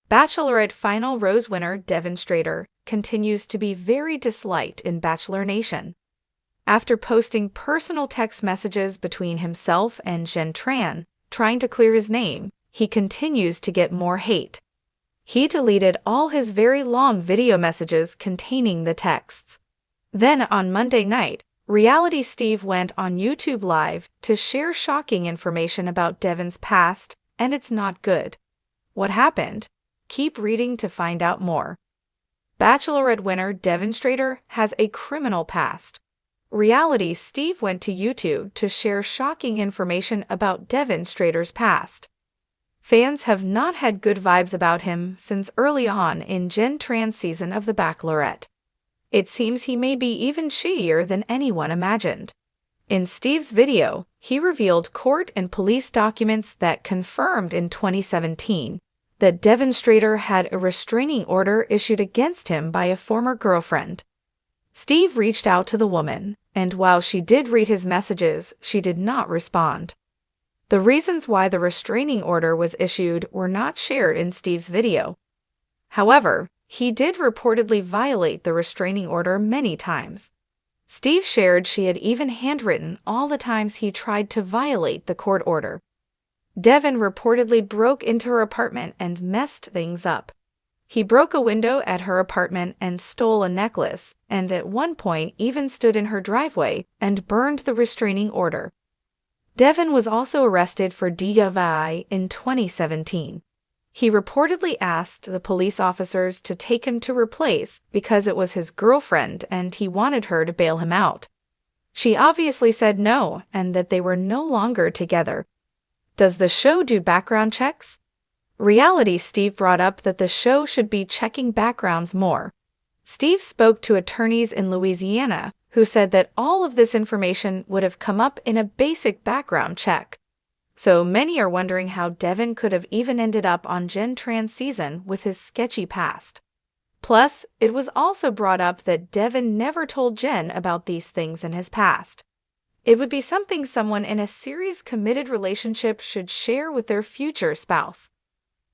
Bachelorette Final Rose winner Devin Strader continues to be very disliked in Bachelor Nation. After posting personal text messages between himself and Jenn Tran, trying to clear his name, he continues to get more hate. He deleted all his very long video messages containing the texts. Then on Monday night, Reality Steve went on YouTube Live to share shocking information about Devin's past, and it's not good. What happened? Keep reading to find out more. Bachelorette winner Devin Strader has a criminal past. Reality Steve went to YouTube to share shocking information about Devin Strader's past. Fans have not had good vibes about him since early on in Jenn Tran's season of The Bachelorette. It seems he may be even shadier than anyone imagined. In Steve's video, he revealed court and police documents that confirmed in 2017 that Devin Strader had a restraining order issued against him by a former girlfriend. Steve reached out to the woman, and while she did read his messages, she did not respond. The reasons why the restraining order was issued were not shared in Steve's video. However, he did reportedly violate the restraining order many times. Steve shared she had even handwritten all the times he tried to violate the court order. Devin reportedly broke into her apartment and messed things up. He broke a window at her apartment and stole a necklace, and at one point even stood in her driveway and burned the restraining order. Devin was also arrested for DUI in 2017. He reportedly asked the police officers to take him to her place because it was his girlfriend and he wanted her to bail him out. She obviously said no and that they were no longer together. Does the show do background checks? Reality Steve brought up that the show should be checking backgrounds more. Steve spoke to attorneys in Louisiana who said that all of this information would have come up in a basic background check. So many are wondering how Devin could have even ended up on Jenn Tran's season with his sketchy past. Plus, it was also brought up that Devin never told Jenn about these things in his past. It would be something someone in a serious committed relationship should share with their future spouse.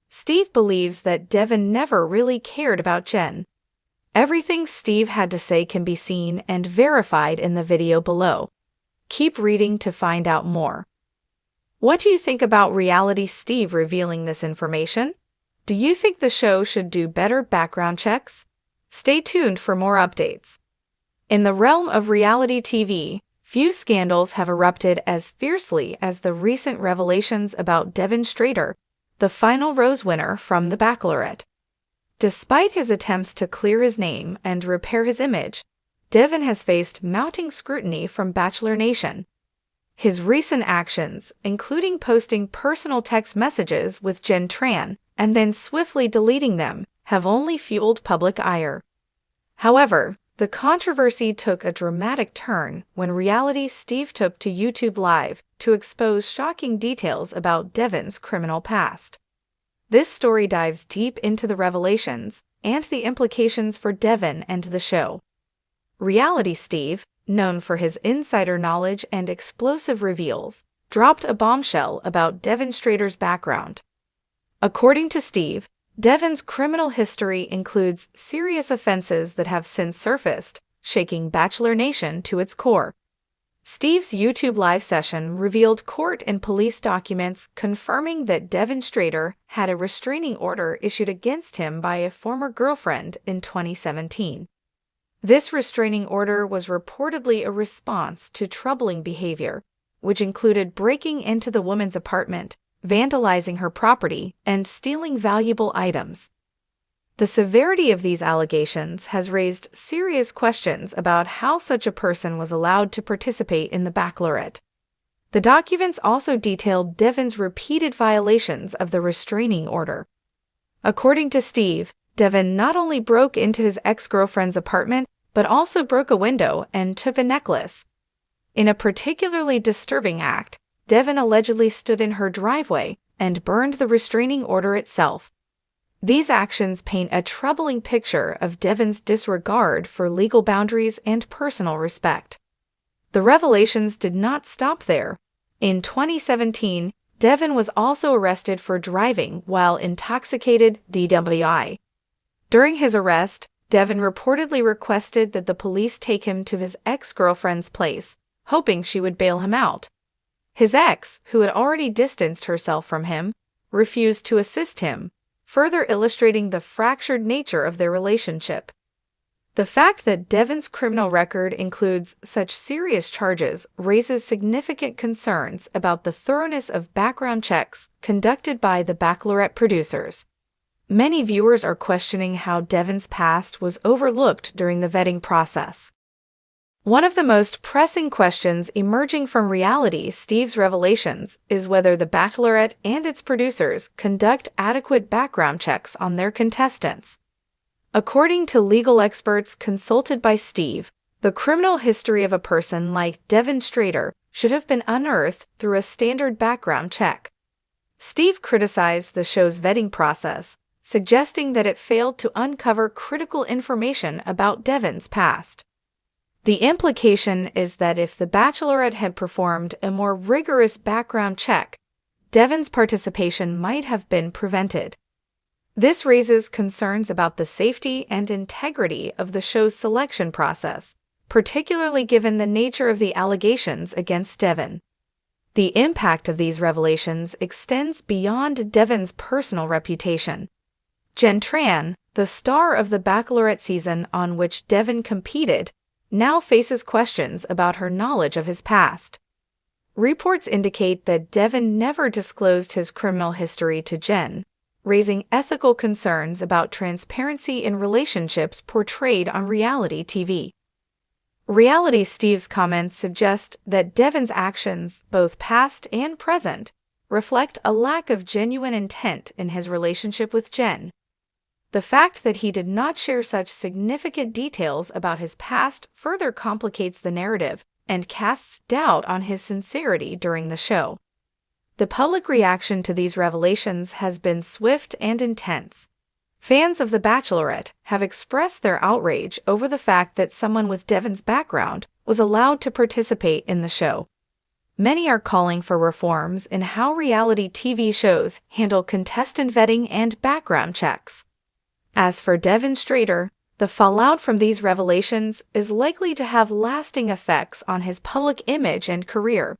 Steve believes that Devin never really cared about Jenn. Everything Steve had to say can be seen and verified in the video below. Keep reading to find out more. What do you think about Reality Steve revealing this information? Do you think the show should do better background checks? Stay tuned for more updates. In the realm of reality TV, few scandals have erupted as fiercely as the recent revelations about Devin Strader, the final Rose winner from The Bachelorette. Despite his attempts to clear his name and repair his image, Devin has faced mounting scrutiny from Bachelor Nation. His recent actions, including posting personal text messages with Jenn Tran and then swiftly deleting them, have only fueled public ire. However, the controversy took a dramatic turn when Reality Steve took to YouTube Live to expose shocking details about Devin's criminal past. This story dives deep into the revelations and the implications for Devin and the show. Reality Steve, known for his insider knowledge and explosive reveals, dropped a bombshell about Devin Strader's background. According to Steve, Devin's criminal history includes serious offenses that have since surfaced, shaking Bachelor Nation to its core. Steve's YouTube Live session revealed court and police documents confirming that Devin Strader had a restraining order issued against him by a former girlfriend in 2017. This restraining order was reportedly a response to troubling behavior, which included breaking into the woman's apartment, vandalizing her property, and stealing valuable items. The severity of these allegations has raised serious questions about how such a person was allowed to participate in The Bachelorette. The documents also detailed Devin's repeated violations of the restraining order. According to Steve, Devin not only broke into his ex-girlfriend's apartment, but also broke a window and took a necklace. In a particularly disturbing act, Devin allegedly stood in her driveway and burned the restraining order itself. These actions paint a troubling picture of Devin's disregard for legal boundaries and personal respect. The revelations did not stop there. In 2017, Devin was also arrested for driving while intoxicated DWI. During his arrest, Devin reportedly requested that the police take him to his ex-girlfriend's place, hoping she would bail him out. His ex, who had already distanced herself from him, refused to assist him, further illustrating the fractured nature of their relationship. The fact that Devin's criminal record includes such serious charges raises significant concerns about the thoroughness of background checks conducted by the Bachelorette producers. Many viewers are questioning how Devin's past was overlooked during the vetting process. One of the most pressing questions emerging from Reality.Steve's revelations is whether The Bachelorette and its producers conduct adequate background checks on their contestants. According to legal experts consulted by Steve, the criminal history of a person like Devin Strader should have been unearthed through a standard background check. Steve criticized the show's vetting process, suggesting that it failed to uncover critical information about Devin's past. The implication is that if The Bachelorette had performed a more rigorous background check, Devin's participation might have been prevented. This raises concerns about the safety and integrity of the show's selection process, particularly given the nature of the allegations against Devin. The impact of these revelations extends beyond Devin's personal reputation. Jenn Tran, the star of the Bachelorette season on which Devin competed, now faces questions about her knowledge of his past. Reports indicate that Devin never disclosed his criminal history to Jenn, raising ethical concerns about transparency in relationships portrayed on reality TV. Reality.Steve's comments suggest that Devin's actions, both past and present, reflect a lack of genuine intent in his relationship with Jenn. The fact that he did not share such significant details about his past further complicates the narrative and casts doubt on his sincerity during the show. The public reaction to these revelations has been swift and intense. Fans of The Bachelorette have expressed their outrage over the fact that someone with Devin's background was allowed to participate in the show. Many are calling for reforms in how reality TV shows handle contestant vetting and background checks. As for Devin Strader, the fallout from these revelations is likely to have lasting effects on his public image and career.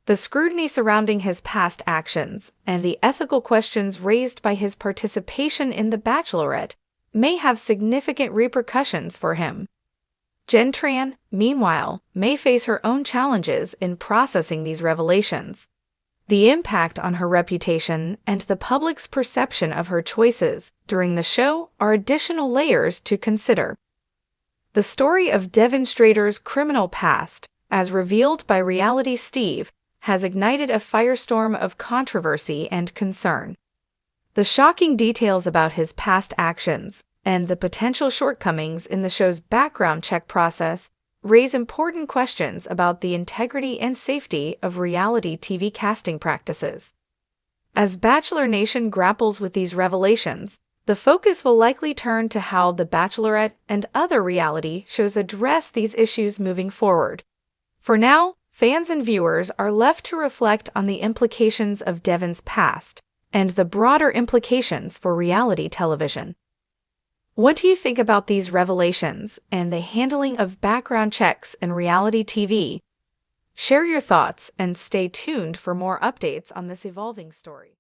The scrutiny surrounding his past actions and the ethical questions raised by his participation in The Bachelorette may have significant repercussions for him. Jenn Tran, meanwhile, may face her own challenges in processing these revelations. The impact on her reputation and the public's perception of her choices during the show are additional layers to consider. The story of Devin Strader's criminal past, as revealed by Reality.Steve, has ignited a firestorm of controversy and concern. The shocking details about his past actions and the potential shortcomings in the show's background check process raise important questions about the integrity and safety of reality TV casting practices. As Bachelor Nation grapples with these revelations, the focus will likely turn to how The Bachelorette and other reality shows address these issues moving forward. For now, fans and viewers are left to reflect on the implications of Devin's past and the broader implications for reality television. What do you think about these revelations and the handling of background checks in reality TV? Share your thoughts and stay tuned for more updates on this evolving story.